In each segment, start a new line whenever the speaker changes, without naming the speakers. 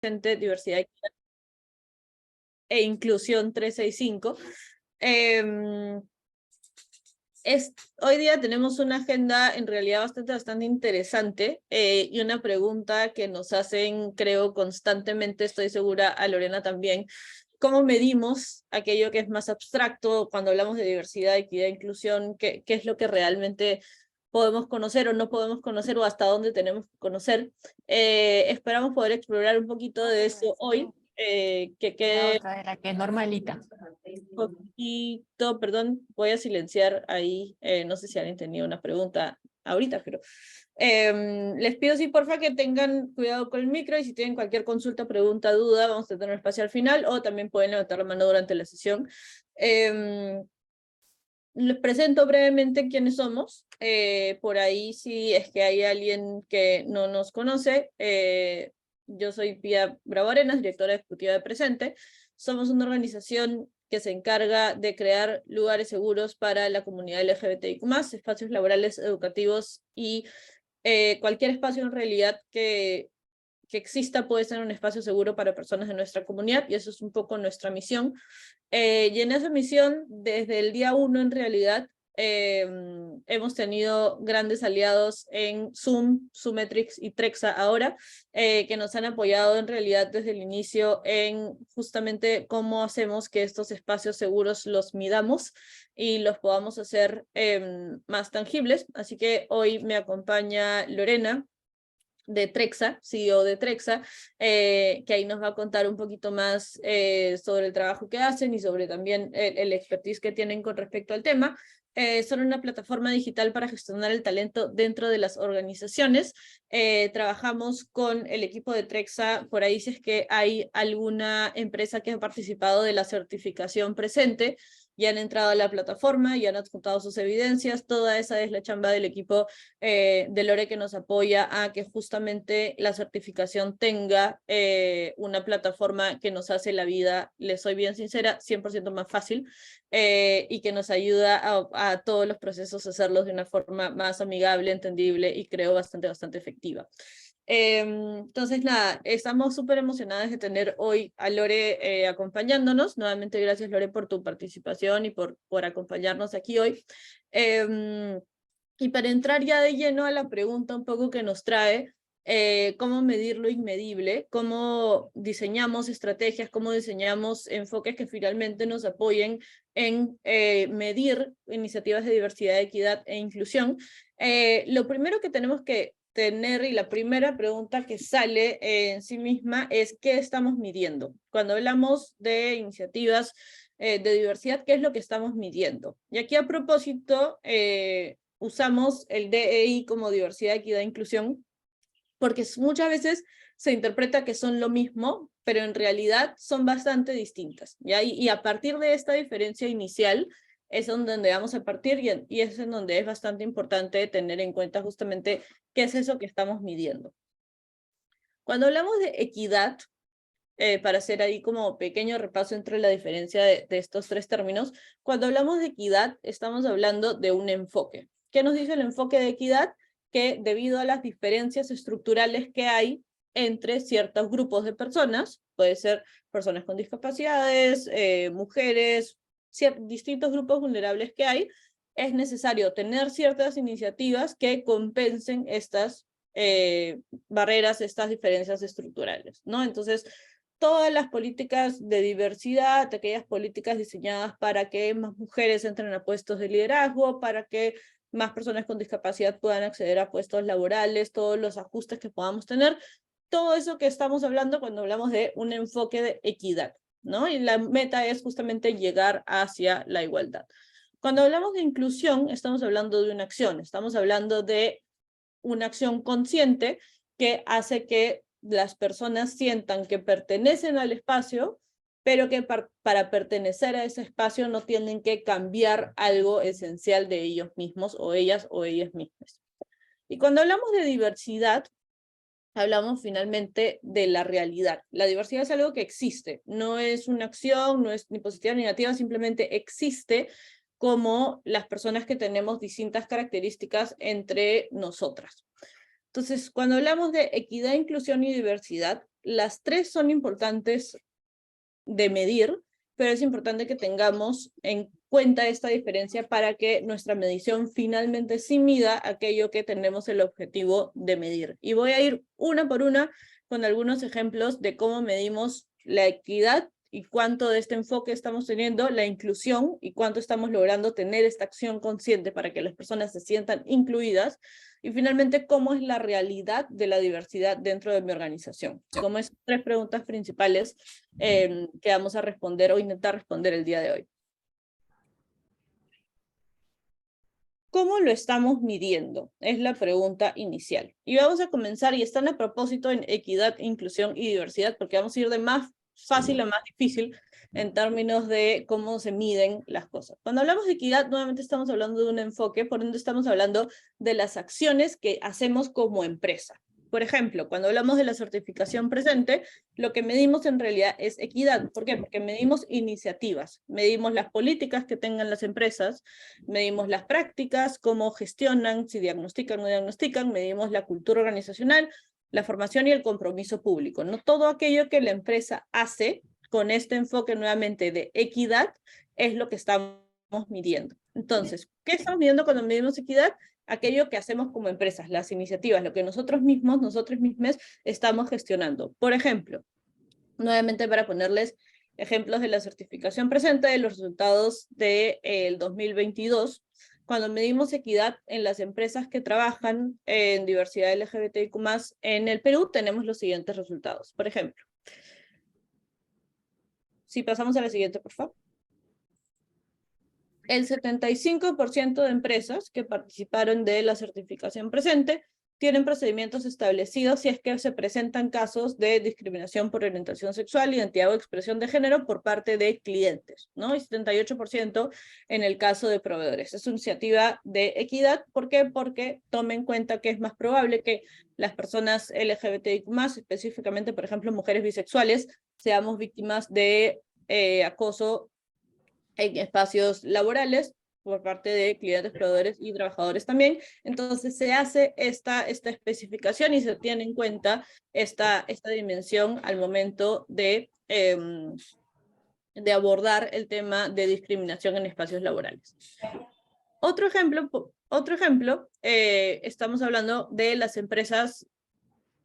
Diversidad e Inclusión 365. Hoy día tenemos una agenda en realidad bastante interesante y una pregunta que nos hacen, creo, constantemente, estoy segura, a Lorena también. ¿Cómo medimos aquello que es más abstracto cuando hablamos de diversidad, equidad e inclusión? ¿Qué es lo que realmente podemos conocer o no podemos conocer o hasta dónde tenemos que conocer? Esperamos poder explorar un poquito de eso hoy.
La otra de la que es normalita.
Poquito, perdón, voy a silenciar ahí, no sé si alguien tenía una pregunta ahorita, pero les pido sí, porfa, que tengan cuidado con el micro y si tienen cualquier consulta, pregunta, duda, vamos a tener un espacio al final o también pueden levantar la mano durante la sesión. Les presento brevemente quiénes somos, por ahí si es que hay alguien que no nos conoce. Yo soy Pía Bravo Arenas, directora ejecutiva de Presente. Somos una organización que se encarga de crear lugares seguros para la comunidad LGBTIQ+, espacios laborales, educativos y cualquier espacio en realidad que exista puede ser un espacio seguro para personas de nuestra comunidad, y eso es un poco nuestra misión. Y en esa misión, desde el día 1 en realidad, hemos tenido grandes aliados en Zoom, Zoometrix y Trexa ahora, que nos han apoyado en realidad desde el inicio en justamente cómo hacemos que estos espacios seguros los midamos y los podamos hacer más tangibles. Así que hoy me acompaña Lorena, de Trexa, CEO de Trexa, que ahí nos va a contar un poquito más sobre el trabajo que hacen y sobre también el expertise que tienen con respecto al tema. Son una plataforma digital para gestionar el talento dentro de las organizaciones. Trabajamos con el equipo de Trexa, por ahí si es que hay alguna empresa que ha participado de la certificación Presente, ya han entrado a la plataforma, ya han adjuntado sus evidencias, toda esa es la chamba del equipo de Lore que nos apoya a que justamente la certificación tenga una plataforma que nos hace la vida, les soy bien sincera, 100% más fácil y que nos ayuda a todos los procesos a hacerlos de una forma más amigable, entendible y creo bastante efectiva. Entonces, nada, estamos súper emocionadas de tener hoy a Lore acompañándonos. Nuevamente, gracias, Lore, por tu participación y por acompañarnos aquí hoy. Y para entrar ya de lleno a la pregunta un poco que nos trae, cómo medir lo inmedible, cómo diseñamos estrategias, cómo diseñamos enfoques que finalmente nos apoyen en medir iniciativas de diversidad, equidad e inclusión. Lo primero que tenemos que tener y la primera pregunta que sale en sí misma es ¿qué estamos midiendo? Cuando hablamos de iniciativas de diversidad, ¿qué es lo que estamos midiendo? Y aquí a propósito, usamos el DEI como diversidad, equidad e inclusión, porque muchas veces se interpreta que son lo mismo, pero en realidad son bastante distintas. ¿Ya? Y a partir de esta diferencia inicial es donde vamos a partir y es en donde es bastante importante tener en cuenta justamente qué es eso que estamos midiendo. Cuando hablamos de equidad, para hacer ahí como pequeño repaso entre la diferencia de estos tres términos, cuando hablamos de equidad estamos hablando de un enfoque. ¿Qué nos dice el enfoque de equidad? Que debido a las diferencias estructurales que hay entre ciertos grupos de personas, puede ser personas con discapacidades, mujeres, distintos grupos vulnerables que hay, es necesario tener ciertas iniciativas que compensen estas barreras, estas diferencias estructurales, ¿no? Entonces, todas las políticas de diversidad, aquellas políticas diseñadas para que más mujeres entren a puestos de liderazgo, para que más personas con discapacidad puedan acceder a puestos laborales, todos los ajustes que podamos tener, todo eso que estamos hablando cuando hablamos de un enfoque de equidad, ¿no? Y la meta es justamente llegar hacia la igualdad. Cuando hablamos de inclusión, estamos hablando de una acción, estamos hablando de una acción consciente que hace que las personas sientan que pertenecen al espacio, pero que para pertenecer a ese espacio no tienen que cambiar algo esencial de ellos mismos o ellas mismas. Y cuando hablamos de diversidad, hablamos finalmente de la realidad. La diversidad es algo que existe, no es una acción, no es ni positiva ni negativa, simplemente existe como las personas que tenemos distintas características entre nosotras. Entonces, cuando hablamos de equidad, inclusión y diversidad, las tres son importantes de medir, pero es importante que tengamos en cuenta esta diferencia para que nuestra medición finalmente sí mida aquello que tenemos el objetivo de medir. Y voy a ir una por una con algunos ejemplos de cómo medimos la equidad y cuánto de este enfoque estamos teniendo, la inclusión y cuánto estamos logrando tener esta acción consciente para que las personas se sientan incluidas, y finalmente cómo es la realidad de la diversidad dentro de mi organización. Como es tres preguntas principales que vamos a responder o intentar responder el día de hoy. ¿Cómo lo estamos midiendo? Es la pregunta inicial. Y vamos a comenzar, y están a propósito en equidad, inclusión y diversidad, porque vamos a ir de más fácil a más difícil en términos de cómo se miden las cosas. Cuando hablamos de equidad, nuevamente estamos hablando de un enfoque, por ende estamos hablando de las acciones que hacemos como empresa. Por ejemplo, cuando hablamos de la certificación presente, lo que medimos en realidad es equidad. ¿Por qué? Porque medimos iniciativas, medimos las políticas que tengan las empresas, medimos las prácticas, cómo gestionan, si diagnostican o no diagnostican, medimos la cultura organizacional, la formación y el compromiso público. No todo aquello que la empresa hace con este enfoque nuevamente de equidad es lo que estamos midiendo. Entonces, ¿qué estamos midiendo cuando medimos equidad? Aquello que hacemos como empresas, las iniciativas, lo que nosotros mismos estamos gestionando. Por ejemplo, nuevamente para ponerles ejemplos de la certificación presente de los resultados del 2022, cuando medimos equidad en las empresas que trabajan en diversidad LGBTIQ+, en el Perú, tenemos los siguientes resultados. Por ejemplo, si pasamos a la siguiente, por favor. El 75% de empresas que participaron de la certificación presente tienen procedimientos establecidos si es que se presentan casos de discriminación por orientación sexual, identidad o expresión de género por parte de clientes, ¿no? Y 78% en el caso de proveedores. Es una iniciativa de equidad. ¿Por qué? Porque tome en cuenta que es más probable que las personas LGBTIQ+, específicamente, por ejemplo, mujeres bisexuales, seamos víctimas de acoso en espacios laborales por parte de clientes, proveedores y trabajadores también. Entonces se hace esta especificación y se tiene en cuenta esta dimensión al momento de abordar el tema de discriminación en espacios laborales. Otro ejemplo, estamos hablando de las empresas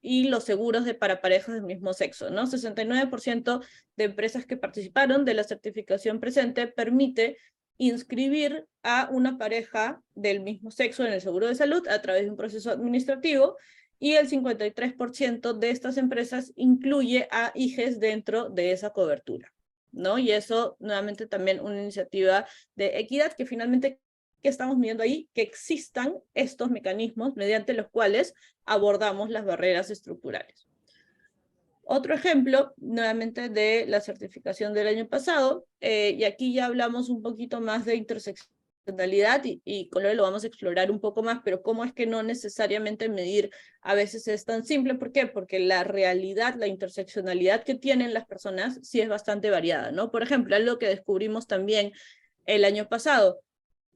y los seguros para parejas del mismo sexo, ¿no? 69% de empresas que participaron de la certificación presente permite inscribir a una pareja del mismo sexo en el seguro de salud a través de un proceso administrativo, y el 53% de estas empresas incluye a hijes dentro de esa cobertura, ¿no? Y eso, nuevamente, también una iniciativa de equidad que finalmente, ¿qué estamos midiendo ahí? Que existan estos mecanismos mediante los cuales abordamos las barreras estructurales. Otro ejemplo, nuevamente de la certificación del año pasado, y aquí ya hablamos un poquito más de interseccionalidad y con lo vamos a explorar un poco más, pero cómo es que no necesariamente medir a veces es tan simple. ¿Por qué? Porque la realidad, la interseccionalidad que tienen las personas sí es bastante variada, ¿no? Por ejemplo, algo que descubrimos también el año pasado,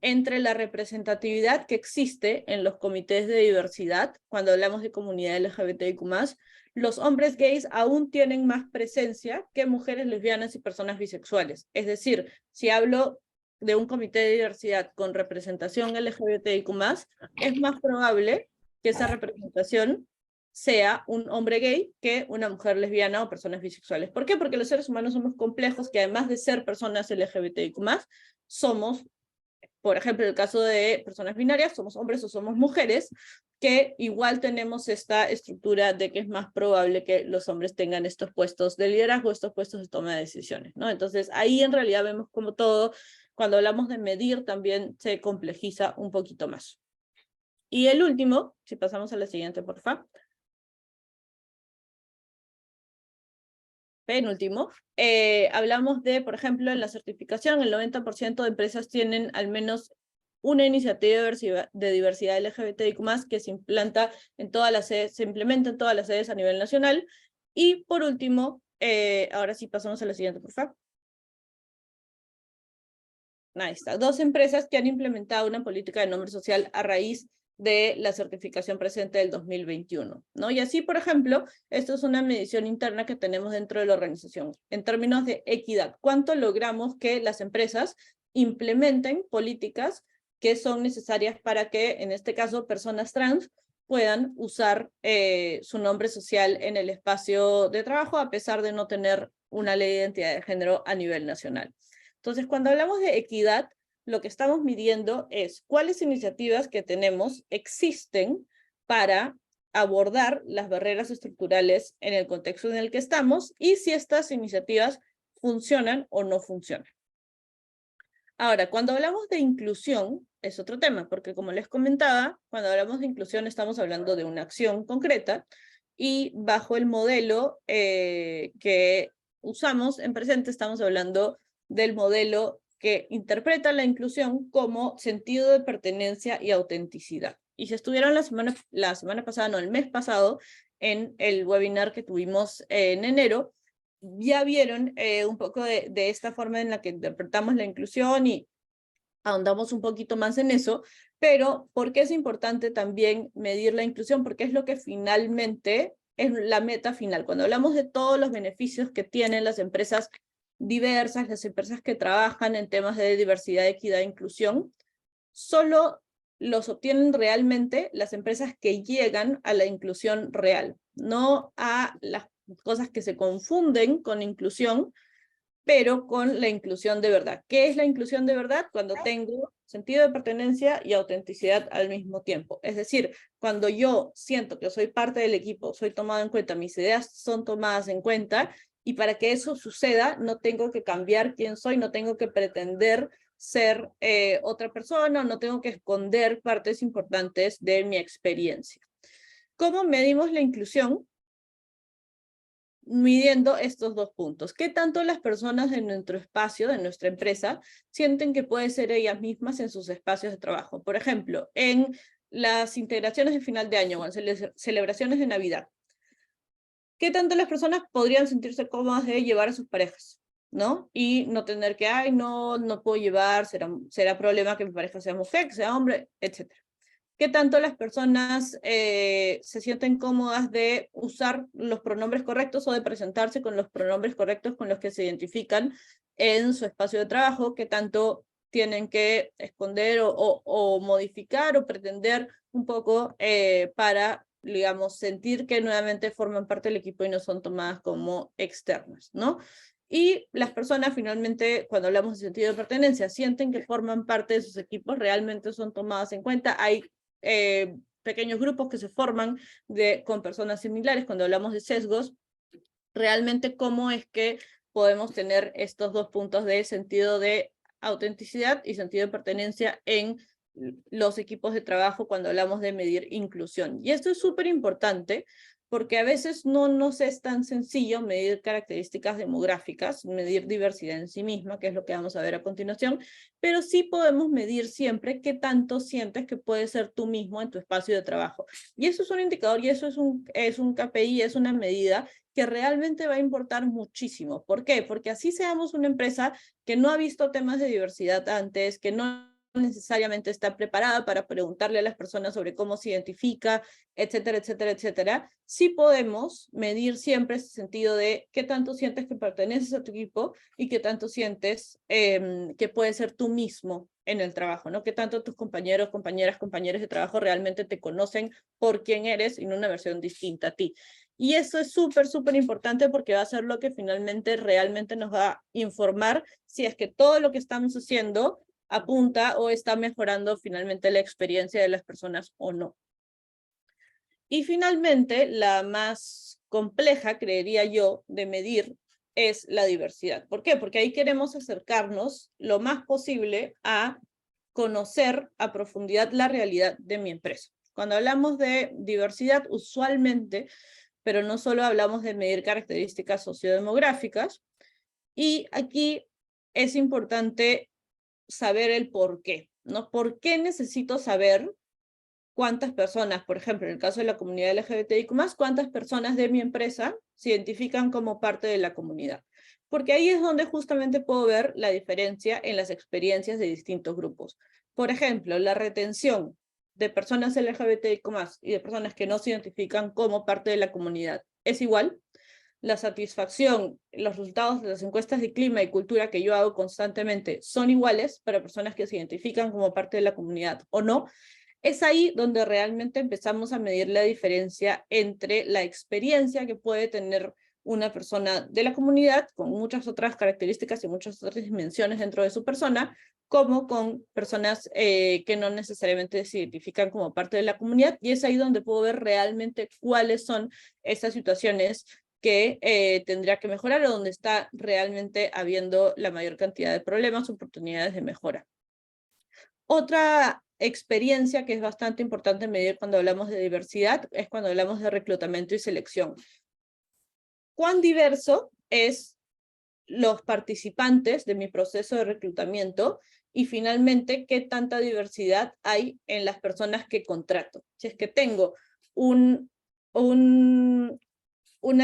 entre la representatividad que existe en los comités de diversidad, cuando hablamos de comunidad LGBTIQ+, los hombres gays aún tienen más presencia que mujeres lesbianas y personas bisexuales. Es decir, si hablo de un comité de diversidad con representación LGBTIQ+, es más probable que esa representación sea un hombre gay que una mujer lesbiana o personas bisexuales. ¿Por qué? Porque los seres humanos somos complejos, que además de ser personas LGBTIQ+, somos, por ejemplo, en el caso de personas binarias, somos hombres o somos mujeres, que igual tenemos esta estructura de que es más probable que los hombres tengan estos puestos de liderazgo, estos puestos de toma de decisiones, ¿no? Entonces, ahí en realidad vemos como todo, cuando hablamos de medir, también se complejiza un poquito más. Y el último, si pasamos a la siguiente, por favor. Penúltimo, hablamos de, por ejemplo, en la certificación, el 90% de empresas tienen al menos una iniciativa de diversidad LGBTIQ+, que se implementa en todas las sedes a nivel nacional. Y por último, ahora sí pasamos a la siguiente, por favor. Ahí está. 2 empresas que han implementado una política de nombre social a raíz de la certificación presente del 2021, ¿no? Y así, por ejemplo, esto es una medición interna que tenemos dentro de la organización. En términos de equidad, ¿cuánto logramos que las empresas implementen políticas que son necesarias para que, en este caso, personas trans puedan usar su nombre social en el espacio de trabajo, a pesar de no tener una ley de identidad de género a nivel nacional? Entonces, cuando hablamos de equidad, lo que estamos midiendo es cuáles iniciativas que tenemos existen para abordar las barreras estructurales en el contexto en el que estamos y si estas iniciativas funcionan o no funcionan. Ahora, cuando hablamos de inclusión, es otro tema, porque como les comentaba, cuando hablamos de inclusión estamos hablando de una acción concreta y bajo el modelo que usamos en presente estamos hablando del modelo que interpreta la inclusión como sentido de pertenencia y autenticidad. Y si estuvieron la semana pasada, no, el mes pasado, en el webinar que tuvimos en enero, ya vieron un poco de esta forma en la que interpretamos la inclusión y ahondamos un poquito más en eso, pero ¿por qué es importante también medir la inclusión? Porque es lo que finalmente es la meta final. Cuando hablamos de todos los beneficios que tienen las empresas diversas, las empresas que trabajan en temas de diversidad, equidad e inclusión, solo los obtienen realmente las empresas que llegan a la inclusión real, no a las cosas que se confunden con inclusión, pero con la inclusión de verdad. ¿Qué es la inclusión de verdad? Cuando tengo sentido de pertenencia y autenticidad al mismo tiempo. Es decir, cuando yo siento que soy parte del equipo, soy tomado en cuenta, mis ideas son tomadas en cuenta, y para que eso suceda, no tengo que cambiar quién soy, no tengo que pretender ser otra persona, no tengo que esconder partes importantes de mi experiencia. ¿Cómo medimos la inclusión? Midiendo estos dos puntos. ¿Qué tanto las personas de nuestro espacio, de nuestra empresa, sienten que pueden ser ellas mismas en sus espacios de trabajo? Por ejemplo, en las integraciones de final de año o en celebraciones de Navidad. ¿Qué tanto las personas podrían sentirse cómodas de llevar a sus parejas? ¿No? Y no tener que, ay, no puedo llevar, será problema que mi pareja sea mujer, que sea hombre, etc. ¿Qué tanto las personas se sienten cómodas de usar los pronombres correctos o de presentarse con los pronombres correctos con los que se identifican en su espacio de trabajo? ¿Qué tanto tienen que esconder o modificar o pretender un poco para, digamos, sentir que nuevamente forman parte del equipo y no son tomadas como externas, ¿no? Y las personas finalmente, cuando hablamos de sentido de pertenencia, sienten que forman parte de sus equipos, realmente son tomadas en cuenta. Hay pequeños grupos que se forman con personas similares. Cuando hablamos de sesgos, realmente cómo es que podemos tener estos dos puntos de sentido de autenticidad y sentido de pertenencia en los equipos de trabajo cuando hablamos de medir inclusión. Y esto es súper importante porque a veces no nos es tan sencillo medir características demográficas, medir diversidad en sí misma, que es lo que vamos a ver a continuación, pero sí podemos medir siempre qué tanto sientes que puedes ser tú mismo en tu espacio de trabajo. Y eso es un indicador y eso es un KPI, es una medida que realmente va a importar muchísimo. ¿Por qué? Porque así seamos una empresa que no ha visto temas de diversidad antes, que no necesariamente está preparada para preguntarle a las personas sobre cómo se identifica, etcétera, etcétera, etcétera, sí podemos medir siempre ese sentido de qué tanto sientes que perteneces a tu equipo y qué tanto sientes que puedes ser tú mismo en el trabajo, ¿no? Qué tanto tus compañeros, compañeros de trabajo realmente te conocen por quién eres y no una versión distinta a ti. Y eso es súper, súper importante porque va a ser lo que finalmente realmente nos va a informar si es que todo lo que estamos haciendo apunta o está mejorando finalmente la experiencia de las personas o no. Y finalmente, la más compleja, creería yo, de medir es la diversidad. ¿Por qué? Porque ahí queremos acercarnos lo más posible a conocer a profundidad la realidad de mi empresa. Cuando hablamos de diversidad, usualmente, pero no solo hablamos de medir características sociodemográficas, y aquí es importante saber el por qué, ¿no? ¿Por qué necesito saber cuántas personas, por ejemplo, en el caso de la comunidad LGBTIQ+, cuántas personas de mi empresa se identifican como parte de la comunidad? Porque ahí es donde justamente puedo ver la diferencia en las experiencias de distintos grupos. Por ejemplo, la retención de personas LGBTIQ+, y de personas que no se identifican como parte de la comunidad es igual. La satisfacción, los resultados de las encuestas de clima y cultura que yo hago constantemente son iguales para personas que se identifican como parte de la comunidad o no. Es ahí donde realmente empezamos a medir la diferencia entre la experiencia que puede tener una persona de la comunidad, con muchas otras características y muchas otras dimensiones dentro de su persona, como con personas que no necesariamente se identifican como parte de la comunidad, y es ahí donde puedo ver realmente cuáles son esas situaciones que tendría que mejorar o donde está realmente habiendo la mayor cantidad de problemas, oportunidades de mejora. Otra experiencia que es bastante importante medir cuando hablamos de diversidad es cuando hablamos de reclutamiento y selección. ¿Cuán diverso es los participantes de mi proceso de reclutamiento? Y finalmente, ¿qué tanta diversidad hay en las personas que contrato? Si es que tengo una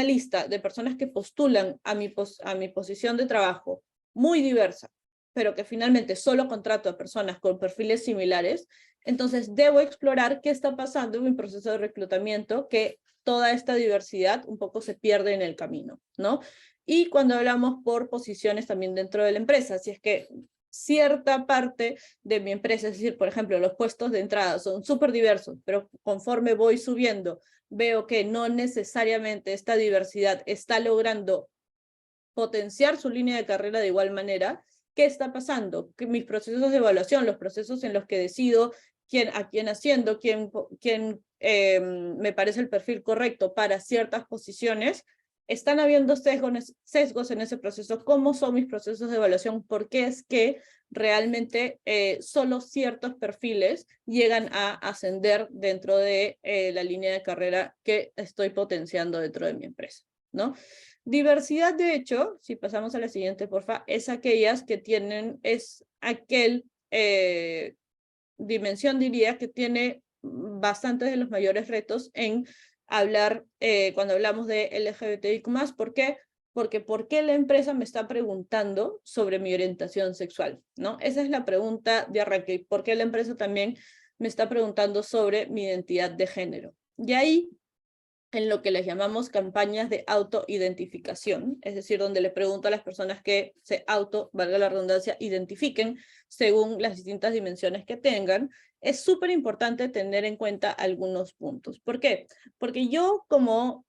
lista de personas que postulan a mi posición de trabajo muy diversa, pero que finalmente solo contrato a personas con perfiles similares, entonces debo explorar qué está pasando en mi proceso de reclutamiento, que toda esta diversidad un poco se pierde en el camino, ¿no? Y cuando hablamos por posiciones también dentro de la empresa, si es que cierta parte de mi empresa, es decir, por ejemplo, los puestos de entrada son súper diversos, pero conforme voy subiendo, veo que no necesariamente esta diversidad está logrando potenciar su línea de carrera de igual manera. ¿Qué está pasando? Que mis procesos de evaluación, los procesos en los que decido a quién asciendo, quién me parece el perfil correcto para ciertas posiciones, están habiendo sesgos en ese proceso. ¿Cómo son mis procesos de evaluación? ¿Por qué es que realmente solo ciertos perfiles llegan a ascender dentro de la línea de carrera que estoy potenciando dentro de mi empresa, ¿no? Diversidad, de hecho, si pasamos a la siguiente, porfa, es aquellas que tienen, es aquel dimensión, diría, que tiene bastantes de los mayores retos en hablar, cuando hablamos de LGBTIQ+. ¿Por qué? Porque ¿por qué la empresa me está preguntando sobre mi orientación sexual? ¿No? Esa es la pregunta de arranque. ¿Por qué la empresa también me está preguntando sobre mi identidad de género? Y ahí, en lo que les llamamos campañas de autoidentificación, es decir, donde le pregunto a las personas que se valga la redundancia, identifiquen según las distintas dimensiones que tengan, es súper importante tener en cuenta algunos puntos. ¿Por qué? Porque yo como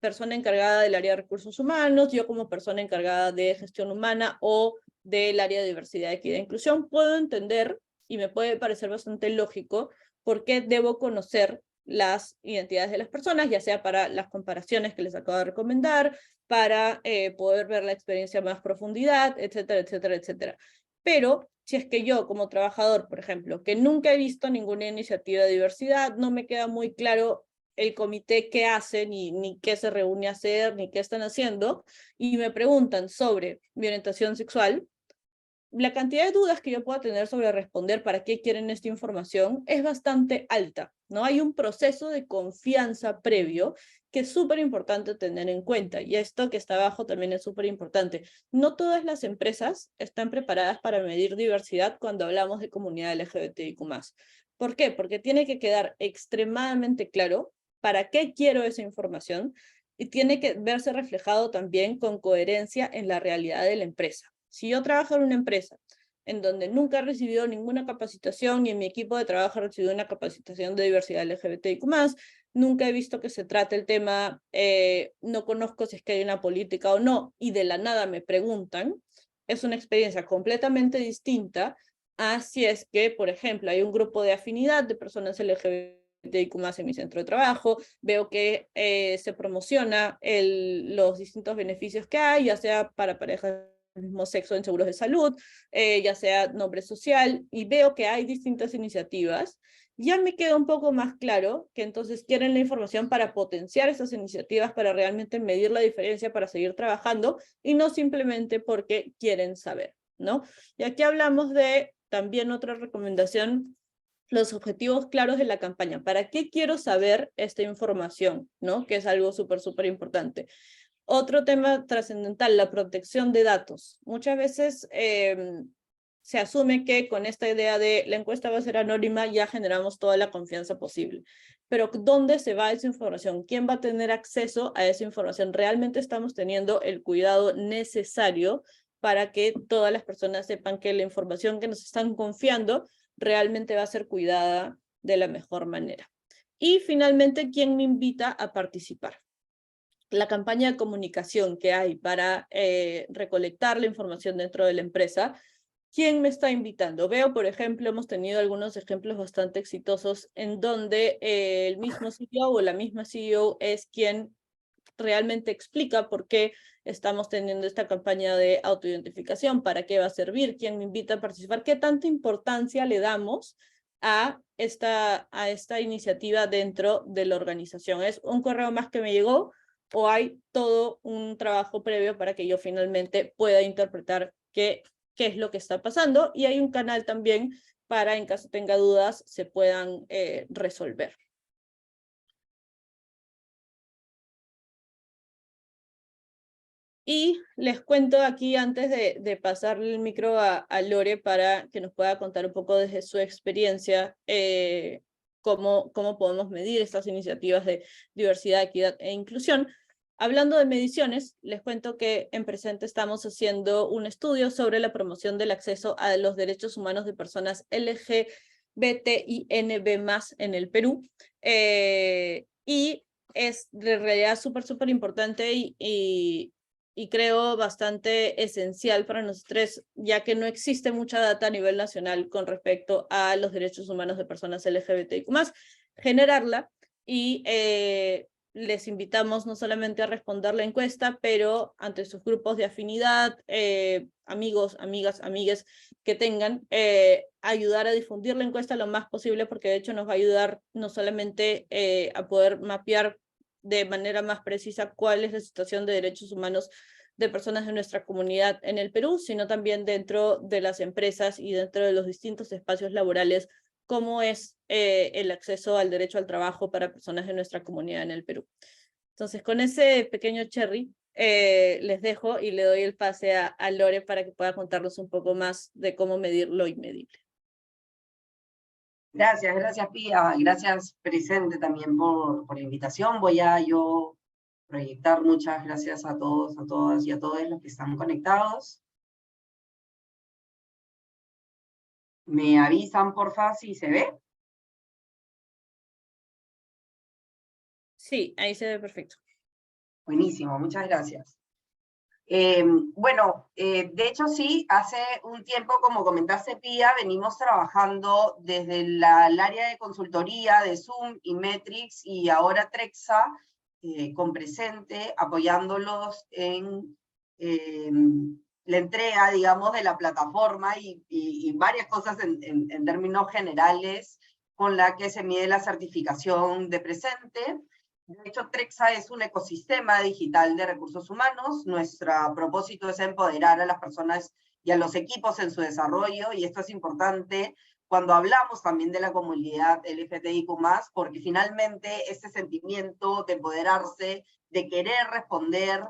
persona encargada del área de recursos humanos, yo como persona encargada de gestión humana o del área de diversidad, equidad e inclusión, puedo entender, y me puede parecer bastante lógico, por qué debo conocer las identidades de las personas, ya sea para las comparaciones que les acabo de recomendar, para poder ver la experiencia a más profundidad, etcétera, etcétera, etcétera. Pero si es que yo como trabajador, por ejemplo, que nunca he visto ninguna iniciativa de diversidad, no me queda muy claro el comité qué hace, ni qué se reúne a hacer, ni qué están haciendo, y me preguntan sobre mi orientación sexual, la cantidad de dudas que yo pueda tener sobre responder para qué quieren esta información es bastante alta, ¿no? Hay un proceso de confianza previo que es súper importante tener en cuenta, y esto que está abajo también es súper importante. No todas las empresas están preparadas para medir diversidad cuando hablamos de comunidad LGBTIQ+. ¿Por qué? Porque tiene que quedar extremadamente claro para qué quiero esa información y tiene que verse reflejado también con coherencia en la realidad de la empresa. Si yo trabajo en una empresa en donde nunca he recibido ninguna capacitación y en mi equipo de trabajo he recibido una capacitación de diversidad LGBTIQ+, nunca he visto que se trate el tema, no conozco si es que hay una política o no, y de la nada me preguntan, es una experiencia completamente distinta a si es que, por ejemplo, hay un grupo de afinidad de personas LGBTIQ+ en mi centro de trabajo, veo que se promociona los distintos beneficios que hay, ya sea para parejas del mismo sexo en seguros de salud, ya sea nombre social, y veo que hay distintas iniciativas, ya me queda un poco más claro que entonces quieren la información para potenciar esas iniciativas, para realmente medir la diferencia, para seguir trabajando, y no simplemente porque quieren saber, ¿no? Y aquí hablamos de también otra recomendación, los objetivos claros de la campaña. ¿Para qué quiero saber esta información? ¿No? Que es algo súper, súper importante. Otro tema trascendental, la protección de datos. Muchas veces se asume que con esta idea de la encuesta va a ser anónima ya generamos toda la confianza posible. Pero ¿dónde se va esa información? ¿Quién va a tener acceso a esa información? ¿Realmente estamos teniendo el cuidado necesario para que todas las personas sepan que la información que nos están confiando realmente va a ser cuidada de la mejor manera? Y finalmente, ¿quién me invita a participar? La campaña de comunicación que hay para recolectar la información dentro de la empresa. ¿Quién me está invitando? Veo, por ejemplo, hemos tenido algunos ejemplos bastante exitosos en donde el mismo CEO o la misma CEO es quien realmente explica por qué estamos teniendo esta campaña de autoidentificación, para qué va a servir, quién me invita a participar, qué tanta importancia le damos a esta iniciativa dentro de la organización. ¿Es un correo más que me llegó o hay todo un trabajo previo para que yo finalmente pueda interpretar qué es lo que está pasando? Y hay un canal también para, en caso tenga dudas, se puedan resolver. Y les cuento aquí, antes de pasarle el micro a Lore para que nos pueda contar un poco desde su experiencia, cómo podemos medir estas iniciativas de diversidad, equidad e inclusión. Hablando de mediciones, les cuento que en Presente estamos haciendo un estudio sobre la promoción del acceso a los derechos humanos de personas LGBTINB+ en el Perú. Y es de realidad súper importante y creo bastante esencial para nosotros, ya que no existe mucha data a nivel nacional con respecto a los derechos humanos de personas LGBTIQ+, generarla, y les invitamos no solamente a responder la encuesta, pero ante sus grupos de afinidad, amigos, amigas, amigues que tengan, ayudar a difundir la encuesta lo más posible, porque de hecho nos va a ayudar no solamente a poder mapear de manera más precisa cuál es la situación de derechos humanos de personas de nuestra comunidad en el Perú, sino también dentro de las empresas y dentro de los distintos espacios laborales, cómo es el acceso al derecho al trabajo para personas de nuestra comunidad en el Perú. Entonces, con ese pequeño cherry, les dejo y le doy el pase a Lore para que pueda contarnos un poco más de cómo medir lo inmedible.
Gracias Pía, gracias Presente también por la invitación. Voy a yo proyectar. Muchas gracias a todos, a todas y a todos los que están conectados. ¿Me avisan, porfa, si se ve?
Sí, ahí se ve perfecto.
Buenísimo, muchas gracias. Bueno, de hecho sí, hace un tiempo, como comentaste Pía, venimos trabajando desde el área de consultoría de Zoom y Metrix y ahora Trexa, con Presente, apoyándolos en la entrega, digamos, de la plataforma y varias cosas en términos generales con la que se mide la certificación de Presente. De hecho, Trexa es un ecosistema digital de recursos humanos. Nuestro propósito es empoderar a las personas y a los equipos en su desarrollo, y esto es importante cuando hablamos también de la comunidad LGBTIQ+, porque finalmente ese sentimiento de empoderarse, de querer responder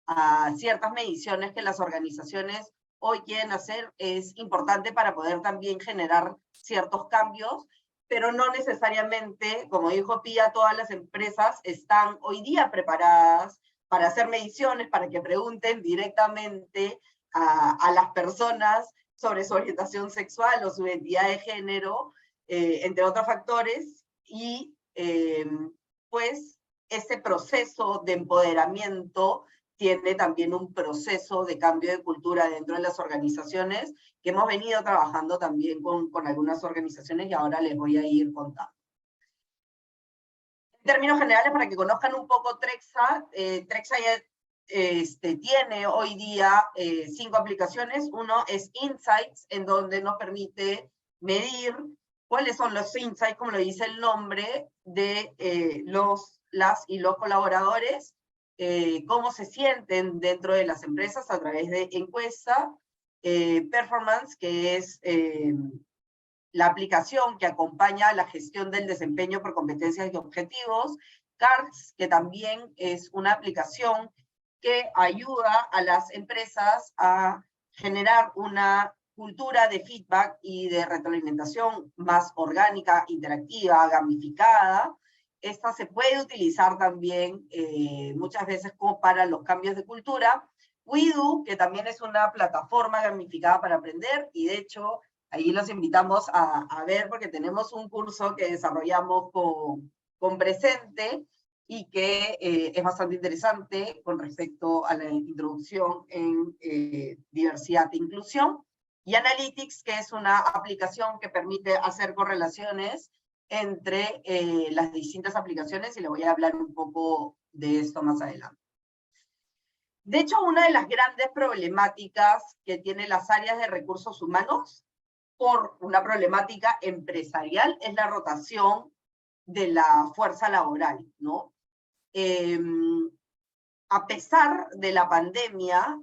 a ciertas mediciones que las organizaciones hoy quieren hacer, es importante para poder también generar ciertos cambios, pero no necesariamente, como dijo Pía, todas las empresas están hoy día preparadas para hacer mediciones, para que pregunten directamente a las personas sobre su orientación sexual o su identidad de género, entre otros factores, y pues ese proceso de empoderamiento tiene también un proceso de cambio de cultura dentro de las organizaciones que hemos venido trabajando también con algunas organizaciones y ahora les voy a ir contando. En términos generales, para que conozcan un poco Trexa, Trexa ya tiene hoy día 5 aplicaciones. Uno es Insights, en donde nos permite medir cuáles son los insights, como lo dice el nombre, de las y los colaboradores, cómo se sienten dentro de las empresas a través de encuesta, Performance, que es la aplicación que acompaña la gestión del desempeño por competencias y objetivos, CARDS, que también es una aplicación que ayuda a las empresas a generar una cultura de feedback y de retroalimentación más orgánica, interactiva, gamificada. Esta se puede utilizar también muchas veces como para los cambios de cultura. WeDo, que también es una plataforma gamificada para aprender, y de hecho ahí los invitamos a ver porque tenemos un curso que desarrollamos con Presente y que es bastante interesante con respecto a la introducción en diversidad e inclusión. Y Analytics, que es una aplicación que permite hacer correlaciones entre las distintas aplicaciones, y le voy a hablar un poco de esto más adelante. De hecho, una de las grandes problemáticas que tienen las áreas de recursos humanos, por una problemática empresarial, es la rotación de la fuerza laboral, ¿no? A pesar de la pandemia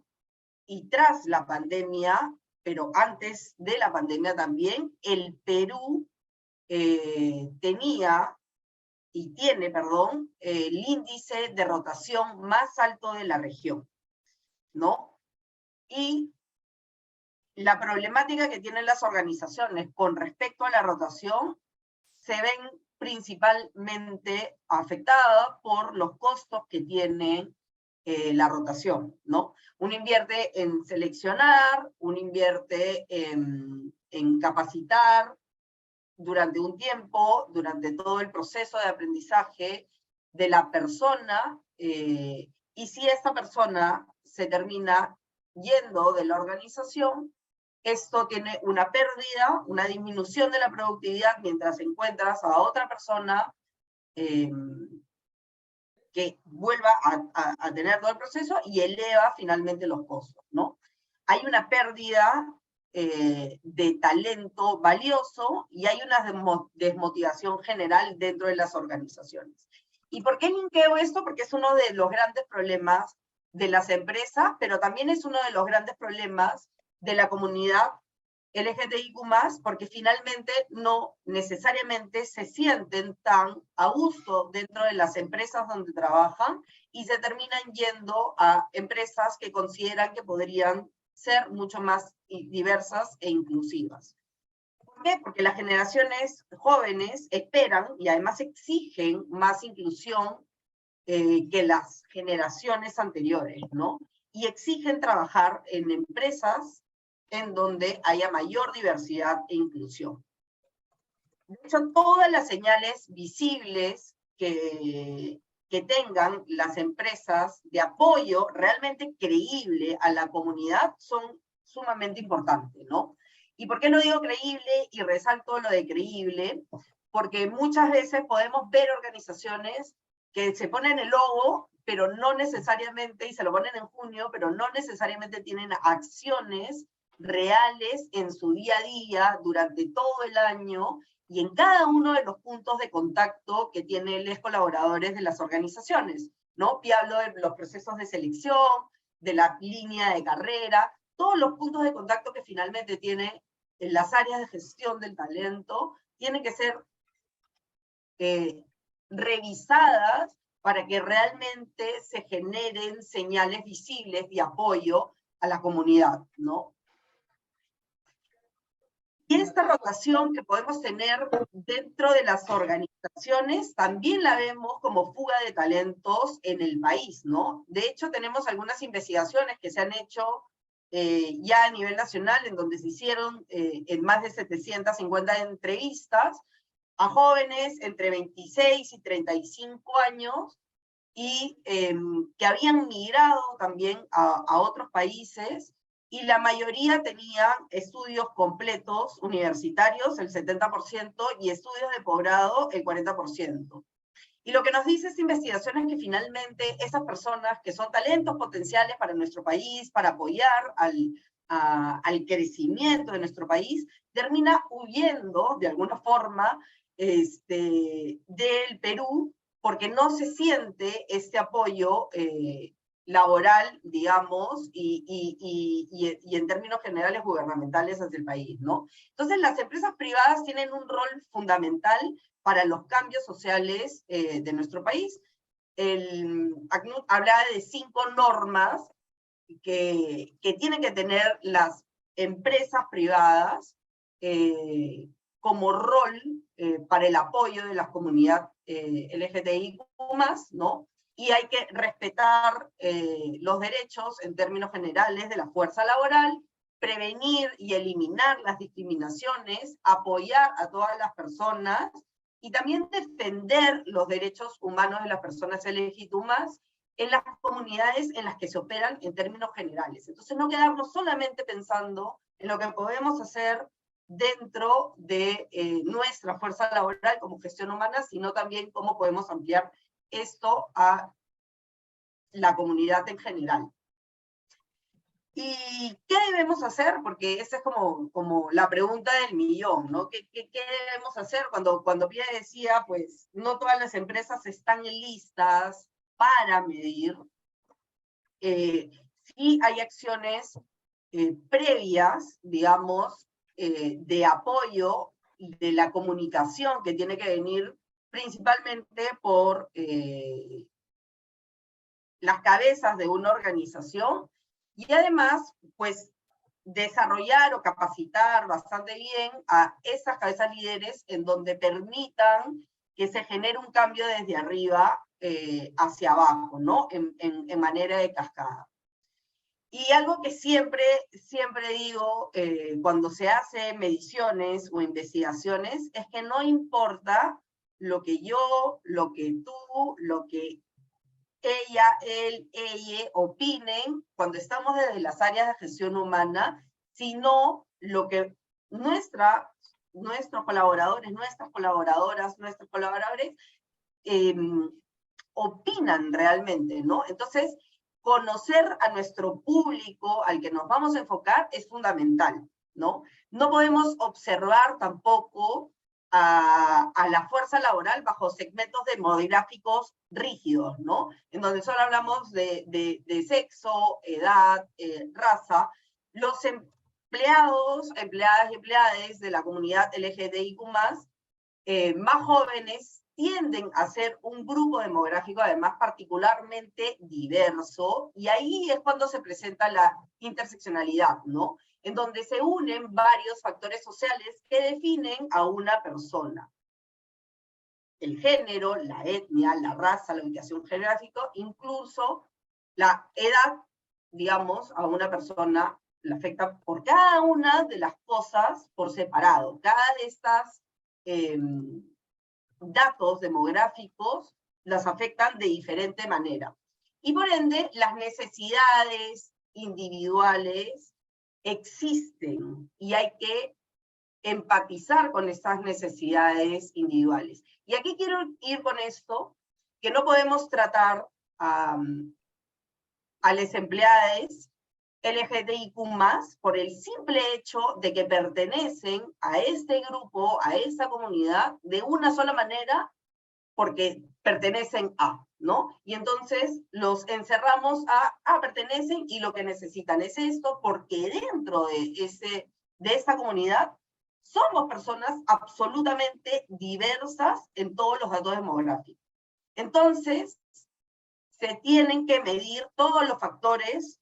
y tras la pandemia, pero antes de la pandemia también, el Perú tenía y tiene, perdón, el índice de rotación más alto de la región, ¿no? Y la problemática que tienen las organizaciones con respecto a la rotación se ven principalmente afectadas por los costos que tiene la rotación, ¿no? Uno invierte en seleccionar, uno invierte en capacitar durante un tiempo, durante todo el proceso de aprendizaje de la persona, y si esta persona se termina yendo de la organización, esto tiene una pérdida, una disminución de la productividad mientras encuentras a otra persona que vuelva a tener todo el proceso y eleva finalmente los costos, ¿no? Hay una pérdida de talento valioso y hay una desmotivación general dentro de las organizaciones. ¿Y por qué linkeo esto? Porque es uno de los grandes problemas de las empresas, pero también es uno de los grandes problemas de la comunidad LGTBIQ+, porque finalmente no necesariamente se sienten tan a gusto dentro de las empresas donde trabajan y se terminan yendo a empresas que consideran que podrían ser mucho más diversas e inclusivas. ¿Por qué? Porque las generaciones jóvenes esperan y además exigen más inclusión que las generaciones anteriores, ¿no? Y exigen trabajar en empresas en donde haya mayor diversidad e inclusión. De hecho, todas las señales visibles que tengan las empresas de apoyo realmente creíble a la comunidad son sumamente importantes, ¿no? ¿Y por qué lo digo creíble y resalto lo de creíble? Porque muchas veces podemos ver organizaciones que se ponen el logo, pero no necesariamente, y se lo ponen en junio, pero no necesariamente tienen acciones reales en su día a día durante todo el año y en cada uno de los puntos de contacto que tienen los colaboradores de las organizaciones, ¿no? Y hablo de los procesos de selección, de la línea de carrera, todos los puntos de contacto que finalmente tiene en las áreas de gestión del talento, tienen que ser revisadas para que realmente se generen señales visibles de apoyo a la comunidad, ¿no? Y esta rotación que podemos tener dentro de las organizaciones también la vemos como fuga de talentos en el país, ¿no? De hecho, tenemos algunas investigaciones que se han hecho ya a nivel nacional, en donde se hicieron en más de 750 entrevistas a jóvenes entre 26 y 35 años, y que habían migrado también a otros países, y la mayoría tenía estudios completos universitarios, el 70%, y estudios de posgrado, el 40%. Y lo que nos dice esta investigación es que finalmente esas personas que son talentos potenciales para nuestro país, para apoyar al crecimiento de nuestro país, termina huyendo de alguna forma del Perú, porque no se siente este apoyo laboral, digamos, y en términos generales gubernamentales hacia el país, ¿no? Entonces las empresas privadas tienen un rol fundamental para los cambios sociales de nuestro país. ACNUR hablaba de 5 normas que tienen que tener las empresas privadas como rol para el apoyo de la comunidad LGTBIQ+, ¿no? Y hay que respetar los derechos en términos generales de la fuerza laboral, prevenir y eliminar las discriminaciones, apoyar a todas las personas y también defender los derechos humanos de las personas LGTBIQ+, en las comunidades en las que se operan en términos generales. Entonces no quedarnos solamente pensando en lo que podemos hacer dentro de nuestra fuerza laboral como gestión humana, sino también cómo podemos ampliar esto a la comunidad en general. ¿Y qué debemos hacer? Porque esa es como la pregunta del millón, ¿no? ¿Qué debemos hacer? Cuando Pía decía, pues, no todas las empresas están listas para medir. Sí hay acciones previas, digamos, de apoyo de la comunicación que tiene que venir principalmente por las cabezas de una organización, y además, pues, desarrollar o capacitar bastante bien a esas cabezas líderes en donde permitan que se genere un cambio desde arriba hacia abajo, ¿no? En manera de cascada. Y algo que siempre digo cuando se hace mediciones o investigaciones es que no importa lo que yo, lo que tú, lo que ella, él, ella opinen cuando estamos desde las áreas de gestión humana, sino lo que nuestros colaboradores, nuestras colaboradoras, nuestros colaboradores opinan realmente, ¿no? Entonces, conocer a nuestro público al que nos vamos a enfocar es fundamental, ¿no? No podemos observar tampoco a la fuerza laboral bajo segmentos demográficos rígidos, ¿no? En donde solo hablamos de sexo, edad, raza. Los empleados, empleadas y empleades de la comunidad LGTBIQ+, más jóvenes, tienden a ser un grupo demográfico además particularmente diverso, y ahí es cuando se presenta la interseccionalidad, ¿no? En donde se unen varios factores sociales que definen a una persona. El género, la etnia, la raza, la ubicación geográfica, incluso la edad, digamos, a una persona la afecta por cada una de las cosas por separado. Cada de estas datos demográficos las afectan de diferente manera. Y por ende, las necesidades individuales existen y hay que empatizar con estas necesidades individuales. ¿Y aquí quiero ir con esto? Que no podemos tratar a las empleadas LGTBIQ+, por el simple hecho de que pertenecen a este grupo, a esta comunidad, de una sola manera, porque pertenecen a, ¿no? Y entonces los encerramos pertenecen y lo que necesitan es esto, porque dentro de esta comunidad somos personas absolutamente diversas en todos los datos demográficos. Entonces, se tienen que medir todos los factores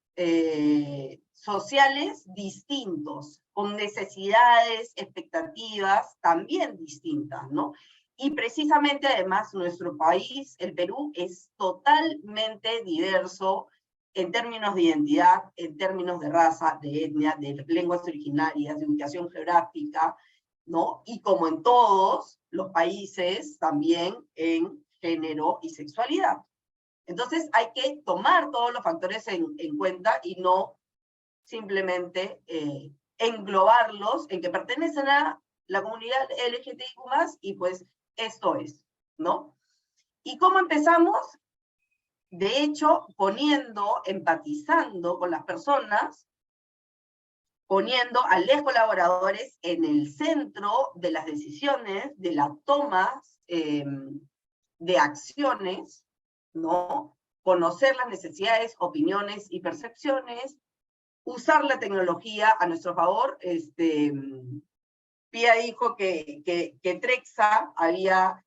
sociales distintos, con necesidades, expectativas también distintas, ¿no? Y precisamente además nuestro país, el Perú, es totalmente diverso en términos de identidad, en términos de raza, de etnia, de lenguas originarias, de ubicación geográfica, ¿no? Y como en todos los países, también en género y sexualidad. Entonces hay que tomar todos los factores en cuenta y no simplemente englobarlos en que pertenecen a la comunidad LGTBIQ+, y pues esto es, ¿no? ¿Y cómo empezamos? De hecho, empatizando con las personas, poniendo a los colaboradores en el centro de las decisiones, de las tomas de acciones, ¿no? Conocer las necesidades, opiniones y percepciones, usar la tecnología a nuestro favor. Pía dijo que Trexa había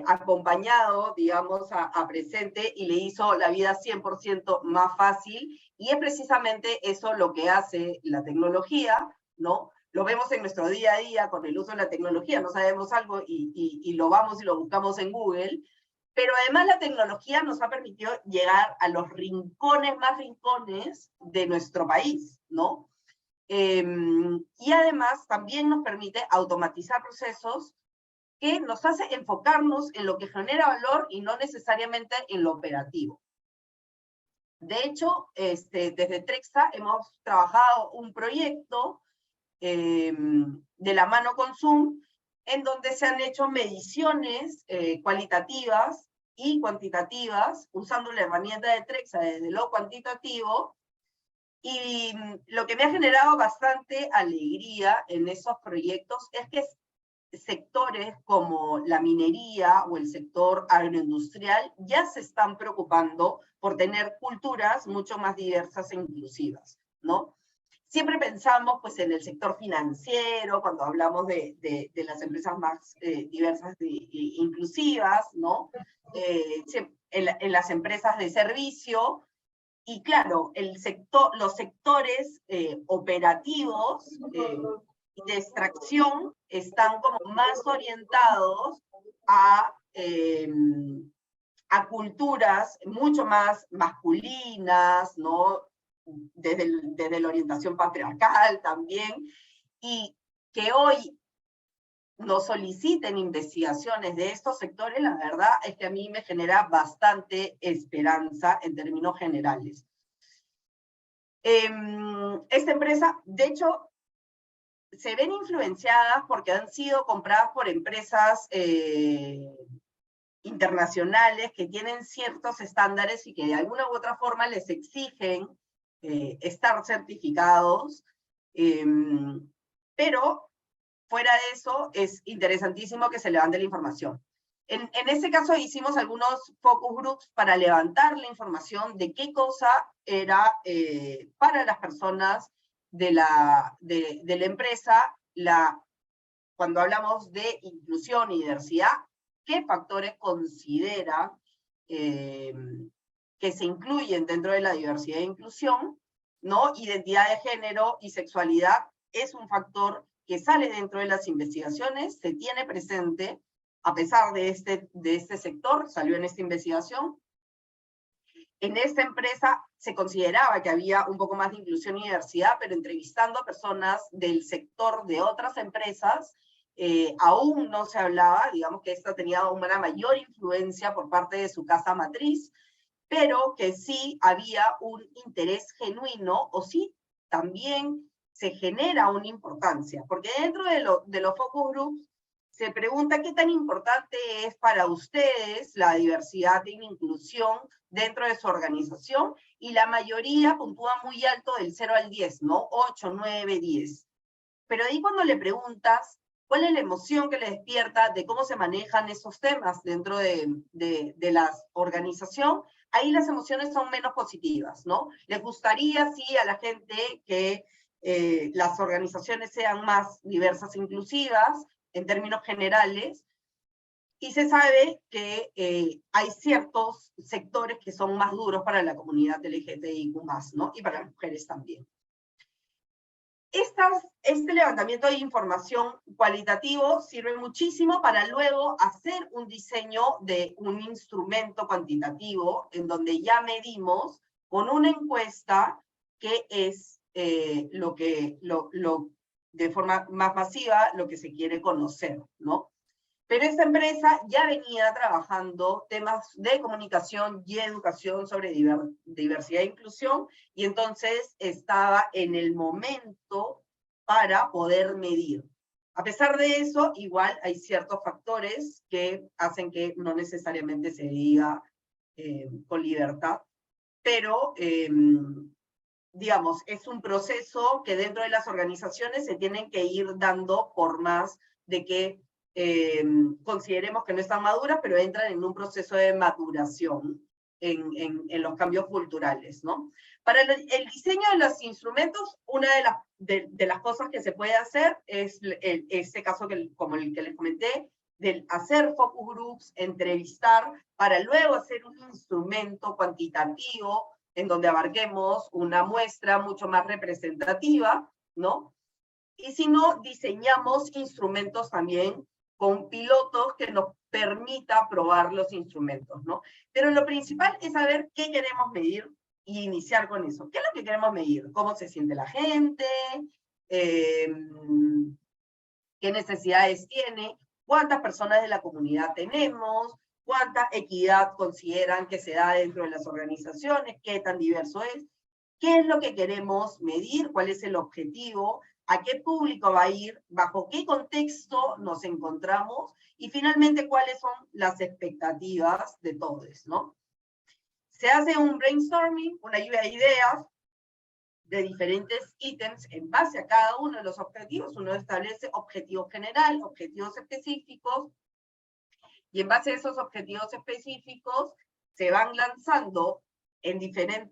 acompañado, digamos, a Presente y le hizo la vida 100% más fácil, Y es precisamente eso lo que hace la tecnología, ¿no? Lo vemos en nuestro día a día con el uso de la tecnología, no sabemos algo y lo vamos y lo buscamos en Google, pero además la tecnología nos ha permitido llegar a los rincones más rincones de nuestro país, ¿no? Y además también nos permite automatizar procesos que nos hace enfocarnos en lo que genera valor y no necesariamente en lo operativo. De hecho, desde Trexa hemos trabajado un proyecto de la mano con Zoom, en donde se han hecho mediciones cualitativas y cuantitativas, usando la herramienta de Trexa desde lo cuantitativo, y lo que me ha generado bastante alegría en esos proyectos es que sectores como la minería o el sector agroindustrial ya se están preocupando por tener culturas mucho más diversas e inclusivas, ¿no? Siempre pensamos pues, en el sector financiero, cuando hablamos de las empresas más diversas e inclusivas, ¿no? En las empresas de servicio, y claro, los sectores operativos de extracción están como más orientados a culturas mucho más masculinas, ¿no? Desde la orientación patriarcal también, y que hoy nos soliciten investigaciones de estos sectores, la verdad es que a mí me genera bastante esperanza en términos generales. Esta empresa, de hecho, se ven influenciadas porque han sido compradas por empresas internacionales que tienen ciertos estándares y que de alguna u otra forma les exigen estar certificados, pero fuera de eso es interesantísimo que se levante la información. En este caso hicimos algunos focus groups para levantar la información de qué cosa era para las personas de la empresa, cuando hablamos de inclusión y diversidad, qué factores considera que se incluyen dentro de la diversidad e inclusión, ¿no? Identidad de género y sexualidad es un factor que sale dentro de las investigaciones, se tiene presente, a pesar de este sector, salió en esta investigación. En esta empresa se consideraba que había un poco más de inclusión y diversidad, pero entrevistando a personas del sector de otras empresas, aún no se hablaba, digamos que esta tenía una mayor influencia por parte de su casa matriz, pero que sí había un interés genuino, o sí también se genera una importancia, porque dentro de los focus groups se pregunta qué tan importante es para ustedes la diversidad y la inclusión dentro de su organización, y la mayoría puntúa muy alto del 0 al 10, ¿no? 8, 9, 10. Pero ahí cuando le preguntas cuál es la emoción que le despierta de cómo se manejan esos temas dentro de la organización, ahí las emociones son menos positivas, ¿no? Les gustaría, sí, a la gente que las organizaciones sean más diversas e inclusivas, en términos generales, y se sabe que hay ciertos sectores que son más duros para la comunidad LGTBIQ+, ¿no? Y para las mujeres también. Este levantamiento de información cualitativo sirve muchísimo para luego hacer un diseño de un instrumento cuantitativo en donde ya medimos con una encuesta que es de forma más masiva lo que se quiere conocer, ¿no? Pero esta empresa ya venía trabajando temas de comunicación y educación sobre diversidad e inclusión, y entonces estaba en el momento para poder medir. A pesar de eso, igual hay ciertos factores que hacen que no necesariamente se diga con libertad, pero digamos, es un proceso que dentro de las organizaciones se tienen que ir dando por más de que consideremos que no están maduras, pero entran en un proceso de maduración en los cambios culturales, ¿no? Para el diseño de los instrumentos, una de las cosas que se puede hacer es este caso como el que les comenté, del hacer focus groups, entrevistar, para luego hacer un instrumento cuantitativo en donde abarquemos una muestra mucho más representativa, ¿no? Y si no, diseñamos instrumentos también con pilotos que nos permita probar los instrumentos, ¿no? Pero lo principal es saber qué queremos medir y iniciar con eso. ¿Qué es lo que queremos medir? ¿Cómo se siente la gente? ¿Qué necesidades tiene? ¿Cuántas personas de la comunidad tenemos? ¿Cuánta equidad consideran que se da dentro de las organizaciones? ¿Qué tan diverso es? ¿Qué es lo que queremos medir? ¿Cuál es el objetivo? ¿A qué público va a ir? ¿Bajo qué contexto nos encontramos? Y finalmente, ¿cuáles son las expectativas de todos, ¿no? Se hace un brainstorming, una lluvia de ideas de diferentes ítems en base a cada uno de los objetivos. Uno establece objetivo general, objetivos específicos, y en base a esos objetivos específicos se van lanzando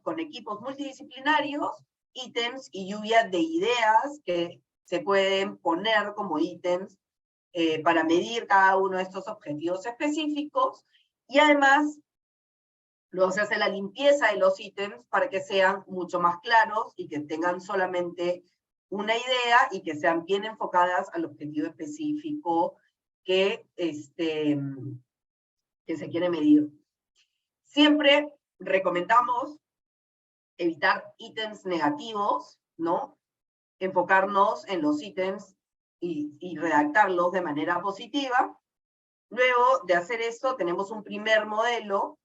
con equipos multidisciplinarios ítems y lluvia de ideas que se pueden poner como ítems para medir cada uno de estos objetivos específicos, y además luego se hace la limpieza de los ítems para que sean mucho más claros y que tengan solamente una idea y que sean bien enfocadas al objetivo específico que se quiere medir. Siempre recomendamos evitar ítems negativos, ¿no? Enfocarnos en los ítems y redactarlos de manera positiva. Luego de hacer esto, tenemos un primer modelo,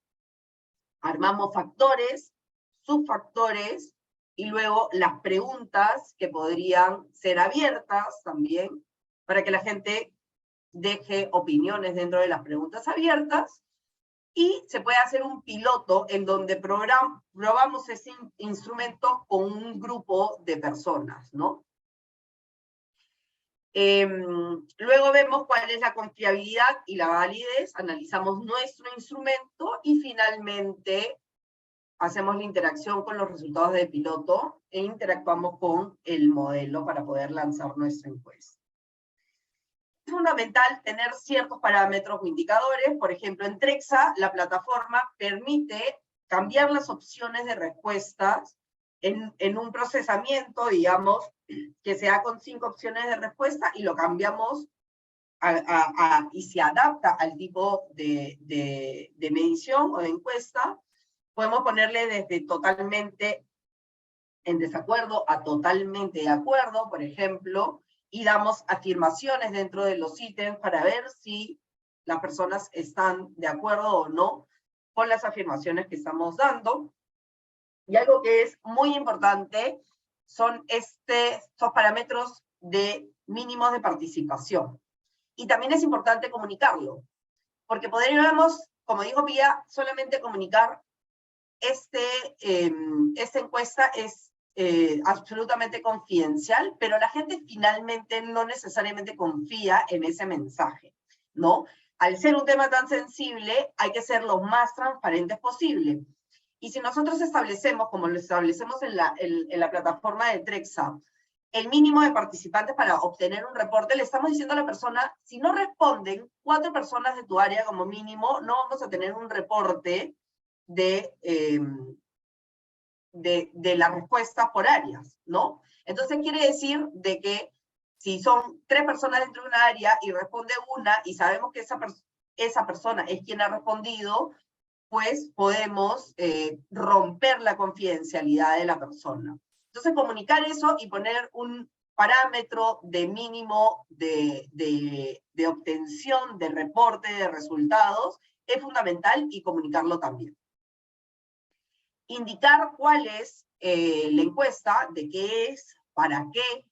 armamos factores, subfactores, y luego las preguntas que podrían ser abiertas también, para que la gente deje opiniones dentro de las preguntas abiertas, y se puede hacer un piloto en donde probamos ese instrumento con un grupo de personas, ¿no? Luego vemos cuál es la confiabilidad y la validez, analizamos nuestro instrumento y finalmente hacemos la interacción con los resultados del piloto e interactuamos con el modelo para poder lanzar nuestra encuesta. Es fundamental tener ciertos parámetros o indicadores. Por ejemplo, en Trexa, la plataforma permite cambiar las opciones de respuestas en un procesamiento, digamos, que se da con 5 opciones de respuesta y lo cambiamos y se adapta al tipo de medición o de encuesta. Podemos ponerle desde totalmente en desacuerdo a totalmente de acuerdo, por ejemplo, y damos afirmaciones dentro de los ítems para ver si las personas están de acuerdo o no con las afirmaciones que estamos dando. Y algo que es muy importante son estos parámetros de mínimos de participación. Y también es importante comunicarlo, porque podríamos, como dijo Pía, solamente comunicar esta encuesta es absolutamente confidencial, pero la gente finalmente no necesariamente confía en ese mensaje, ¿no? Al ser un tema tan sensible, hay que ser lo más transparentes posible. Y si nosotros establecemos, como lo establecemos en la plataforma de Trexa, el mínimo de participantes para obtener un reporte, le estamos diciendo a la persona, si no responden 4 personas de tu área como mínimo, no vamos a tener un reporte de las respuestas por áreas, ¿no? Entonces quiere decir de que si son 3 personas dentro de una área y responde una y sabemos que esa persona es quien ha respondido, pues podemos romper la confidencialidad de la persona. Entonces comunicar eso y poner un parámetro de mínimo de obtención de reporte de resultados es fundamental, y comunicarlo también. Indicar cuál es la encuesta, de qué es, para qué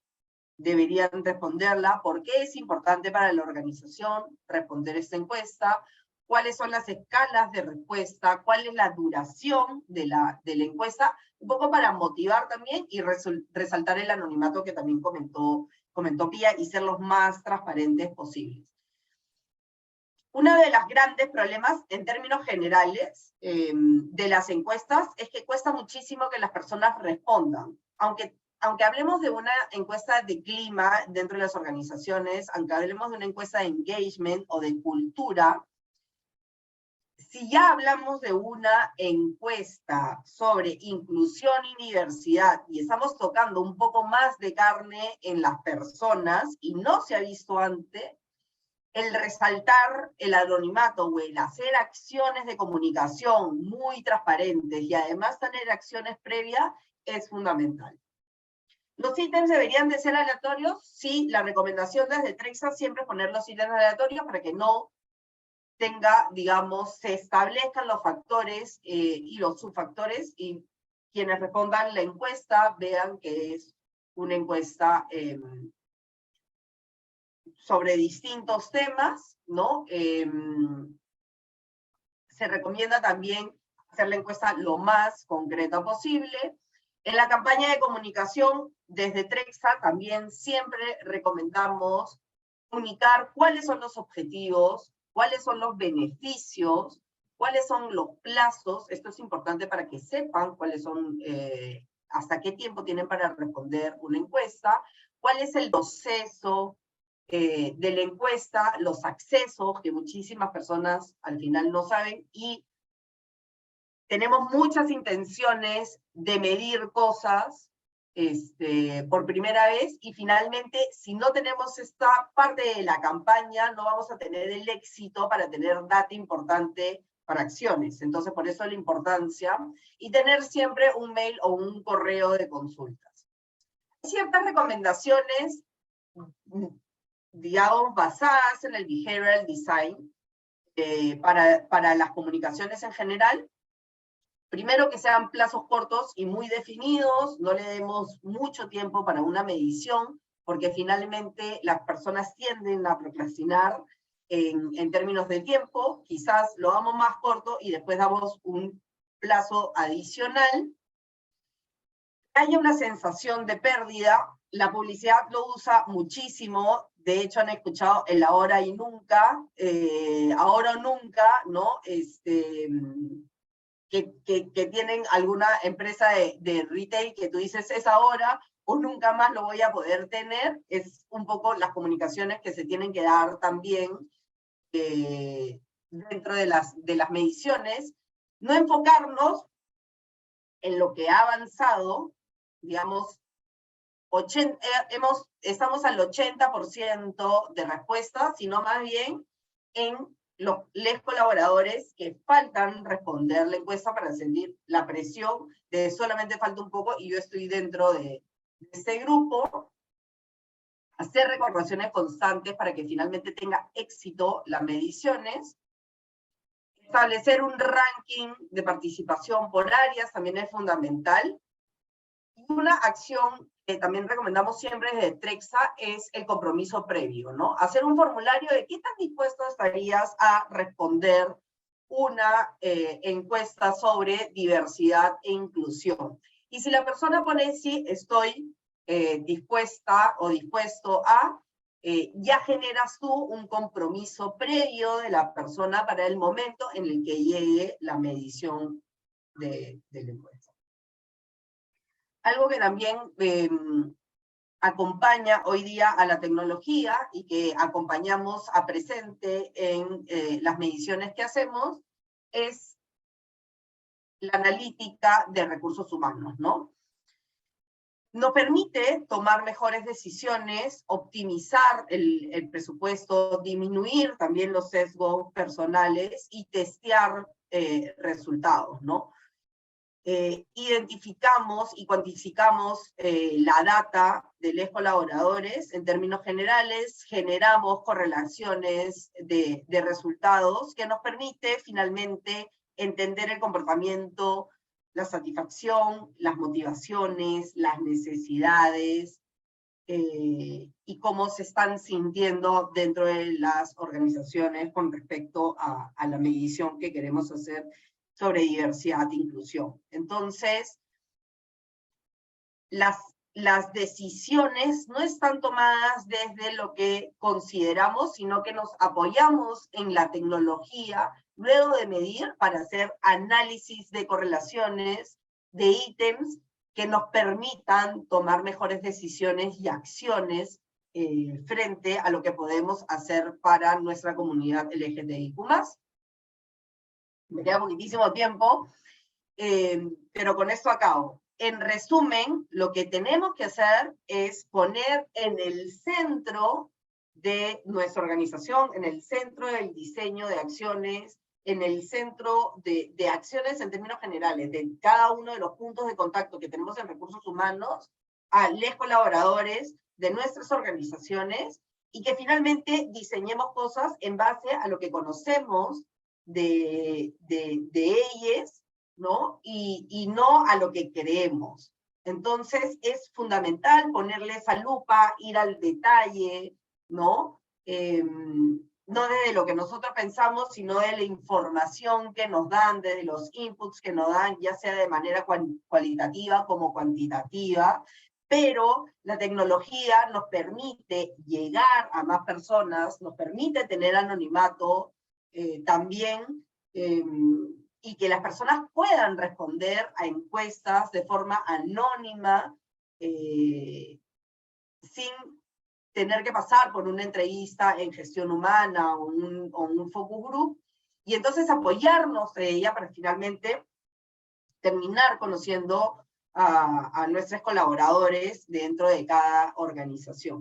deberían responderla, por qué es importante para la organización responder esta encuesta, cuáles son las escalas de respuesta, cuál es la duración de la encuesta, un poco para motivar también y resaltar el anonimato que también comentó Pía, y ser los más transparentes posibles. Uno de los grandes problemas en términos generales de las encuestas es que cuesta muchísimo que las personas respondan. Aunque hablemos de una encuesta de clima dentro de las organizaciones, aunque hablemos de una encuesta de engagement o de cultura, Si ya hablamos de una encuesta sobre inclusión y diversidad y estamos tocando un poco más de carne en las personas y no se ha visto antes, el resaltar el anonimato o el hacer acciones de comunicación muy transparentes y además tener acciones previas es fundamental. ¿Los ítems deberían de ser aleatorios? Sí, la recomendación desde Trexa siempre es poner los ítems aleatorios para que no tenga, digamos, se establezcan los factores y los subfactores y quienes respondan la encuesta vean que es una encuesta sobre distintos temas, ¿no? Se recomienda también hacer la encuesta lo más concreta posible. En la campaña de comunicación, desde Trexa también siempre recomendamos comunicar cuáles son los objetivos, cuáles son los beneficios, cuáles son los plazos. Esto es importante para que sepan cuáles son, hasta qué tiempo tienen para responder una encuesta, cuál es el proceso de la encuesta, los accesos que muchísimas personas al final no saben, y tenemos muchas intenciones de medir cosas por primera vez, y finalmente, si no tenemos esta parte de la campaña, no vamos a tener el éxito para tener data importante para acciones. Entonces, por eso la importancia, y tener siempre un mail o un correo de consultas. Hay ciertas recomendaciones, digamos, basadas en el behavioral design para las comunicaciones en general. Primero, que sean plazos cortos y muy definidos, no le demos mucho tiempo para una medición, porque finalmente las personas tienden a procrastinar en términos de tiempo. Quizás lo damos más corto y después damos un plazo adicional. Hay una sensación de pérdida. La publicidad lo usa muchísimo. De hecho, han escuchado el ahora y nunca, ahora o nunca, ¿no? Que tienen alguna empresa de retail que tú dices es ahora o nunca más lo voy a poder tener. Es un poco las comunicaciones que se tienen que dar también dentro de las mediciones. No enfocarnos en lo que ha avanzado, digamos, estamos al 80% de respuestas, sino más bien en los colaboradores que faltan responder la encuesta para sentir la presión de solamente falta un poco y yo estoy dentro de este grupo. Hacer recordaciones constantes para que finalmente tenga éxito las mediciones. Establecer un ranking de participación por áreas también es fundamental. Y una acción que también recomendamos siempre desde Trexa es el compromiso previo, ¿no? Hacer un formulario de qué tan dispuesto estarías a responder una encuesta sobre diversidad e inclusión. Y si la persona pone sí, estoy dispuesta o dispuesto a, ya generas tú un compromiso previo de la persona para el momento en el que llegue la medición de la encuesta. Algo que también acompaña hoy día a la tecnología y que acompañamos a presente en las mediciones que hacemos es la analítica de recursos humanos, ¿no? Nos permite tomar mejores decisiones, optimizar el presupuesto, disminuir también los sesgos personales y testear resultados, ¿no? Identificamos y cuantificamos la data de los colaboradores en términos generales, generamos correlaciones de resultados que nos permite finalmente entender el comportamiento, la satisfacción, las motivaciones, las necesidades y cómo se están sintiendo dentro de las organizaciones con respecto a la medición que queremos hacer sobre diversidad e inclusión. Entonces, las decisiones no están tomadas desde lo que consideramos, sino que nos apoyamos en la tecnología luego de medir para hacer análisis de correlaciones de ítems que nos permitan tomar mejores decisiones y acciones frente a lo que podemos hacer para nuestra comunidad LGTBIQ+. me queda poquitísimo tiempo, pero con esto acabo. En resumen, lo que tenemos que hacer es poner en el centro de nuestra organización, en el centro del diseño de acciones, en el centro de acciones en términos generales, de cada uno de los puntos de contacto que tenemos en recursos humanos, a los colaboradores de nuestras organizaciones, y que finalmente diseñemos cosas en base a lo que conocemos de ellos, ¿no? Y no a lo que creemos. Entonces es fundamental ponerle esa lupa, ir al detalle, ¿no? No desde lo que nosotros pensamos, sino de la información que nos dan, desde los inputs que nos dan, ya sea de manera cualitativa como cuantitativa, pero la tecnología nos permite llegar a más personas, nos permite tener anonimato también, y que las personas puedan responder a encuestas de forma anónima, sin tener que pasar por una entrevista en gestión humana o un focus group, y entonces apoyarnos de ella para finalmente terminar conociendo a nuestros colaboradores dentro de cada organización.